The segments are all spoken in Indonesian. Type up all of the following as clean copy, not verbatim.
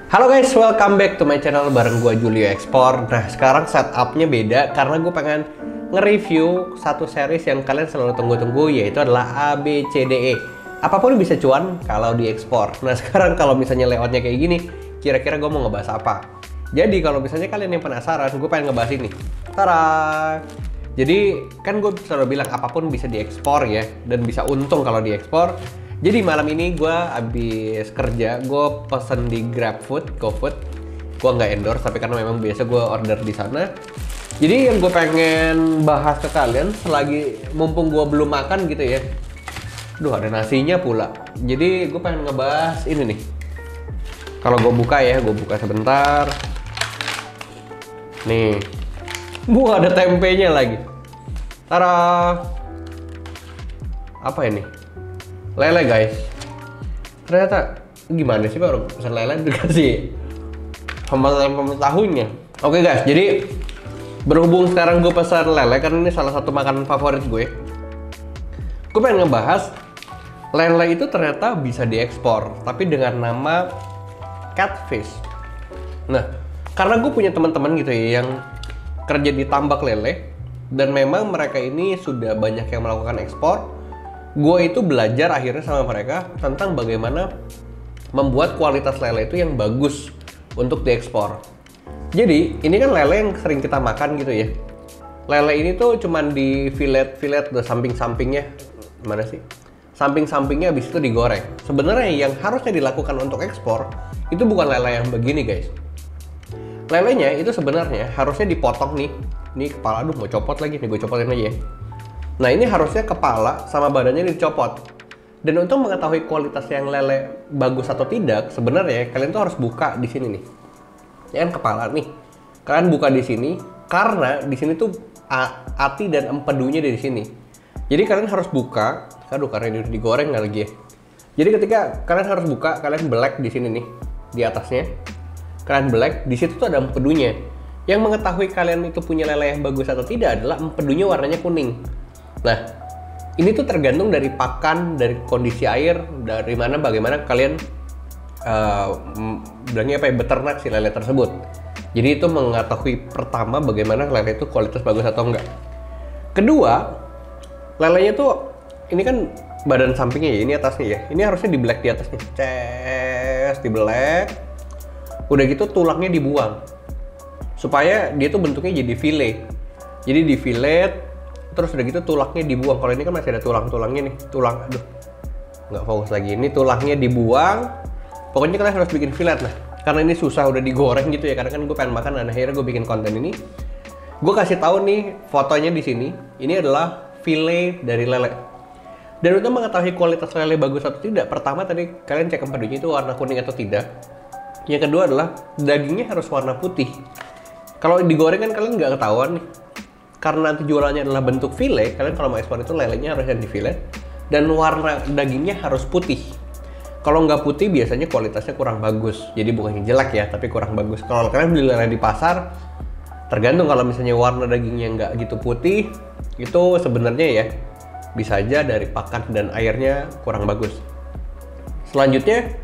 Halo guys, welcome back to my channel bareng gua Julio Ekspor. Nah, sekarang setupnya beda karena gue pengen nge-review satu series yang kalian selalu tunggu-tunggu, yaitu adalah ABCDE. Apapun bisa cuan kalau diekspor. Nah, sekarang kalau misalnya layoutnya kayak gini, kira-kira gue mau ngebahas apa? Jadi kalau misalnya kalian yang penasaran, gue pengen ngebahas ini. Tara! Jadi kan gue selalu bilang apapun bisa diekspor ya, dan bisa untung kalau diekspor. Jadi malam ini gue habis kerja, gue pesen di GrabFood, GoFood. Gue nggak endorse, tapi karena memang biasa gue order di sana. Jadi yang gue pengen bahas ke kalian, selagi mumpung gue belum makan gitu ya. Duh, ada nasinya pula. Jadi gue pengen ngebahas ini nih. Kalau gue buka ya, gue buka sebentar. Nih, ada tempenya lagi. Tara! Apa ini? Lele guys. Ternyata gimana sih Pak, orang pesan lele dikasih sama tahunya. Oke guys, jadi berhubung sekarang gue pesan lele karena ini salah satu makanan favorit gue pengen ngebahas lele itu ternyata bisa diekspor, tapi dengan nama catfish. Nah, karena gue punya teman-teman gitu ya yang kerja di tambak lele, dan memang mereka ini sudah banyak yang melakukan ekspor. Gue itu belajar akhirnya sama mereka tentang bagaimana membuat kualitas lele itu yang bagus untuk diekspor. Jadi ini kan lele yang sering kita makan gitu ya. Lele ini tuh cuman di filet the samping-sampingnya. Mana sih? Samping-sampingnya habis itu digoreng. Sebenarnya yang harusnya dilakukan untuk ekspor itu bukan lele yang begini guys. Lelenya itu sebenarnya harusnya dipotong nih. Ini kepala, aduh mau copot lagi nih, gue copotin aja ya. Nah, ini harusnya kepala sama badannya dicopot. Dan untuk mengetahui kualitas yang lele bagus atau tidak, sebenarnya kalian tuh harus buka di sini nih. Ya kan kepala nih. Kalian buka di sini karena di sini tuh ati dan empedunya dari sini. Jadi kalian harus buka, aduh karena ini udah digoreng nggak lagi ya. Jadi ketika kalian harus buka, kalian belek di sini nih, di atasnya. Kalian belek, di situ tuh ada empedunya. Yang mengetahui kalian itu punya lele yang bagus atau tidak adalah empedunya warnanya kuning. Nah, ini tuh tergantung dari pakan, dari kondisi air, dari mana bagaimana kalian bilangnya apa ya, beternak si lele tersebut. Jadi itu mengetahui pertama bagaimana lele itu kualitas bagus atau enggak. Kedua, lelenya tuh ini kan badan sampingnya ya, ini atasnya ya. Ini harusnya di black di atasnya. Di black. Udah gitu tulangnya dibuang. Supaya dia tuh bentuknya jadi fillet. Jadi di fillet, terus udah gitu tulangnya dibuang. Kalau ini kan masih ada tulang-tulangnya nih. Tulang, aduh, nggak fokus lagi. Ini tulangnya dibuang. Pokoknya kalian harus bikin fillet. Nah, karena ini susah udah digoreng gitu ya. Karena kan gue pengen makan dan akhirnya gue bikin konten ini. Gue kasih tahu nih fotonya di sini. Ini adalah fillet dari lele. Dan untuk mengetahui kualitas lele bagus atau tidak, pertama tadi kalian cek empedunya itu warna kuning atau tidak. Yang kedua adalah dagingnya harus warna putih. Kalau digoreng kan kalian nggak ketahuan nih. Karena nanti jualannya adalah bentuk fillet, kalian kalau mau ekspor itu lelenya harus yang di fillet. Dan warna dagingnya harus putih. Kalau nggak putih biasanya kualitasnya kurang bagus. Jadi bukannya jelek ya, tapi kurang bagus. Kalau kalian beli lele di pasar, tergantung kalau misalnya warna dagingnya nggak gitu putih, itu sebenarnya ya bisa aja dari pakan dan airnya kurang bagus. Selanjutnya,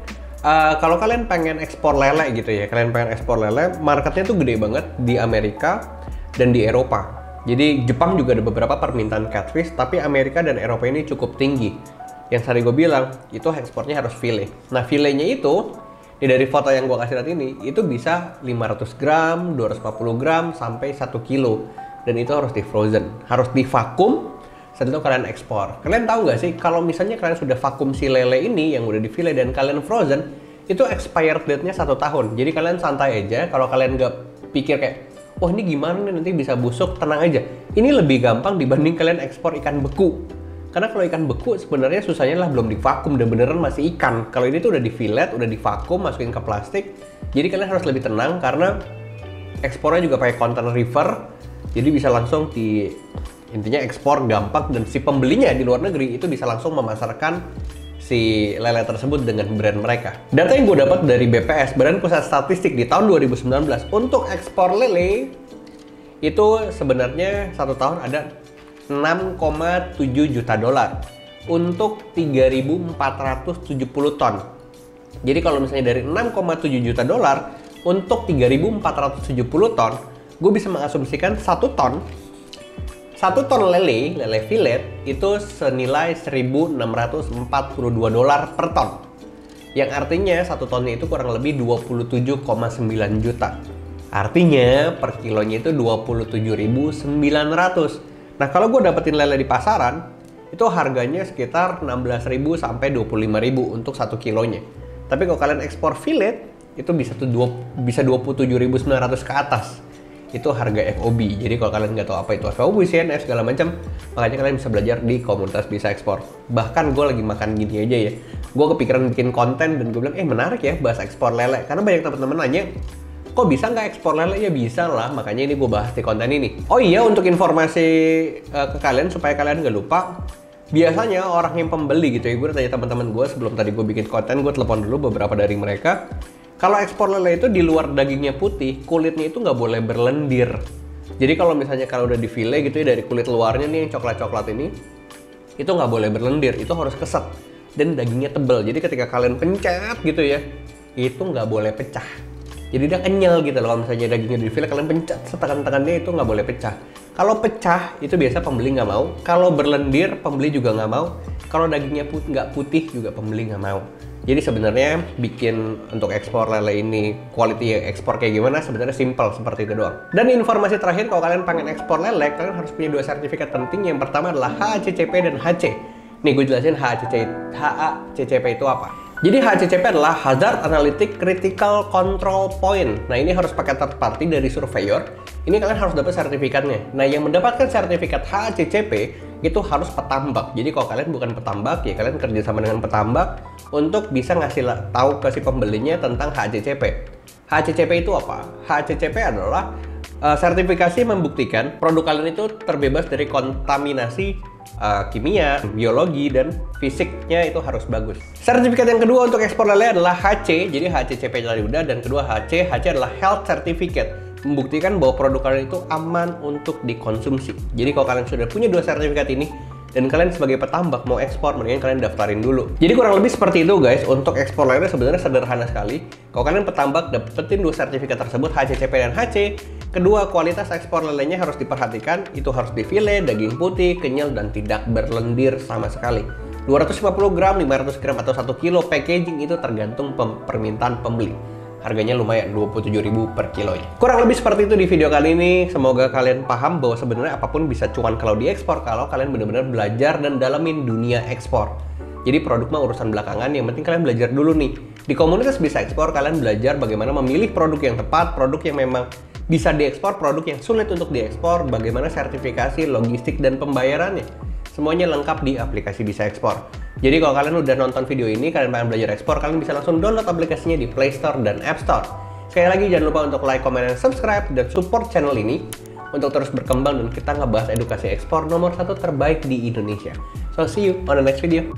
kalau kalian pengen ekspor lele gitu ya, kalian pengen ekspor lele, marketnya tuh gede banget di Amerika dan di Eropa. Jadi Jepang juga ada beberapa permintaan catfish, tapi Amerika dan Eropa ini cukup tinggi. Yang tadi gue bilang, itu ekspornya harus fillet. Nah, filletnya itu, dari foto yang gue kasih lihat ini, itu bisa 500 gram, 240 gram, sampai 1 kilo. Dan itu harus di frozen, harus di vakum, setelah itu kalian ekspor. Kalian tahu nggak sih, kalau misalnya kalian sudah vakum si lele ini, yang udah di fillet dan kalian frozen, itu expired date-nya 1 tahun. Jadi kalian santai aja, kalau kalian nggak pikir kayak, wah ini gimana nih nanti bisa busuk, tenang aja. Ini lebih gampang dibanding kalian ekspor ikan beku. Karena kalau ikan beku sebenarnya susahnya lah belum divakum dan beneran masih ikan. Kalau ini tuh udah di fillet, udah divakum, masukin ke plastik. Jadi kalian harus lebih tenang karena ekspornya juga pakai container river. Jadi bisa langsung intinya ekspor gampang, dan si pembelinya di luar negeri itu bisa langsung memasarkan si lele tersebut dengan brand mereka. Data yang gue dapat dari BPS, Badan Pusat Statistik, di tahun 2019 untuk ekspor lele itu sebenarnya 1 tahun ada 6,7 juta dolar untuk 3.470 ton. Jadi kalau misalnya dari 6,7 juta dolar untuk 3.470 ton, gue bisa mengasumsikan 1 ton lele fillet itu senilai 1.642 dolar per ton. Yang artinya 1 tonnya itu kurang lebih 27,9 juta. Artinya per kilonya itu 27.900. Nah, kalau gue dapetin lele di pasaran, itu harganya sekitar 16.000 sampai 25.000 untuk 1 kilonya. Tapi kalau kalian ekspor fillet, itu bisa 27.900 ke atas. Itu harga FOB. Jadi kalau kalian nggak tahu apa itu FOB, CNF segala macam, makanya kalian bisa belajar di komunitas Bisa Ekspor. Bahkan gue lagi makan gini aja ya, gue kepikiran bikin konten dan gue bilang menarik ya bahas ekspor lele, karena banyak teman-teman nanya, kok bisa nggak ekspor lele? Ya bisa lah, makanya ini gue bahas di konten ini. Oh iya, untuk informasi ke kalian supaya kalian nggak lupa, biasanya orang yang pembeli gitu ya, gue tanya teman-teman gue sebelum tadi gue bikin konten, gue telepon dulu beberapa dari mereka. Kalau ekspor lele itu di luar dagingnya putih, kulitnya itu nggak boleh berlendir. Jadi kalau misalnya kalau udah di file gitu ya, dari kulit luarnya nih yang coklat-coklat ini, itu nggak boleh berlendir, itu harus keset. Dan dagingnya tebal, jadi ketika kalian pencet gitu ya, itu nggak boleh pecah. Jadi dia kenyal gitu loh. Kalau misalnya dagingnya di file, kalian pencet setekan-tekannya itu nggak boleh pecah. Kalau pecah, itu biasa pembeli nggak mau. Kalau berlendir, pembeli juga nggak mau. Kalau dagingnya nggak putih juga pembeli nggak mau. Jadi sebenarnya bikin untuk ekspor lele ini quality ekspor kayak gimana sebenarnya simple seperti itu doang. Dan informasi terakhir, kalau kalian pengen ekspor lele, kalian harus punya 2 sertifikat penting. Yang pertama adalah HACCP dan HC. Nih gue jelasin HACCP itu apa. Jadi HACCP adalah Hazard Analytic Critical Control Point. Nah, ini harus pakai third party dari surveyor. Ini kalian harus dapat sertifikatnya. Nah, yang mendapatkan sertifikat HACCP itu harus petambak. Jadi kalau kalian bukan petambak, ya kalian kerjasama dengan petambak untuk bisa ngasih tahu ke si pembelinya tentang HACCP. HACCP itu apa? HACCP adalah sertifikasi membuktikan produk kalian itu terbebas dari kontaminasi kimia, biologi, dan fisiknya itu harus bagus. Sertifikat yang kedua untuk ekspor lele adalah HC. Jadi HCCP tadi udah, dan kedua HC. HC adalah Health Certificate, membuktikan bahwa produk kalian itu aman untuk dikonsumsi. Jadi kalau kalian sudah punya 2 sertifikat ini, dan kalian sebagai petambak mau ekspor, mendingan kalian daftarin dulu. Jadi kurang lebih seperti itu guys. Untuk ekspor lele sebenarnya sederhana sekali. Kalau kalian petambak dapetin 2 sertifikat tersebut, HCCP dan HC. Kedua, kualitas ekspor lelenya harus diperhatikan. Itu harus di file, daging putih, kenyal, dan tidak berlendir sama sekali. 250 gram, 500 gram, atau 1 kilo packaging itu tergantung permintaan pembeli. Harganya lumayan, 27.000 per kilonya. Kurang lebih seperti itu di video kali ini. Semoga kalian paham bahwa sebenarnya apapun bisa cuan kalau diekspor, kalau kalian benar-benar belajar dan dalamin dunia ekspor. Jadi produk mah urusan belakangan, yang penting kalian belajar dulu nih. Di komunitas Bisa Ekspor, kalian belajar bagaimana memilih produk yang tepat, produk yang memang bisa diekspor, produk yang sulit untuk diekspor, bagaimana sertifikasi, logistik, dan pembayarannya. Semuanya lengkap di aplikasi Bisa Ekspor. Jadi kalau kalian udah nonton video ini, kalian pengen belajar ekspor, kalian bisa langsung download aplikasinya di Play Store dan App Store. Sekali lagi jangan lupa untuk like, comment, dan subscribe, dan support channel ini untuk terus berkembang dan kita ngebahas edukasi ekspor nomor 1 terbaik di Indonesia. So see you on the next video.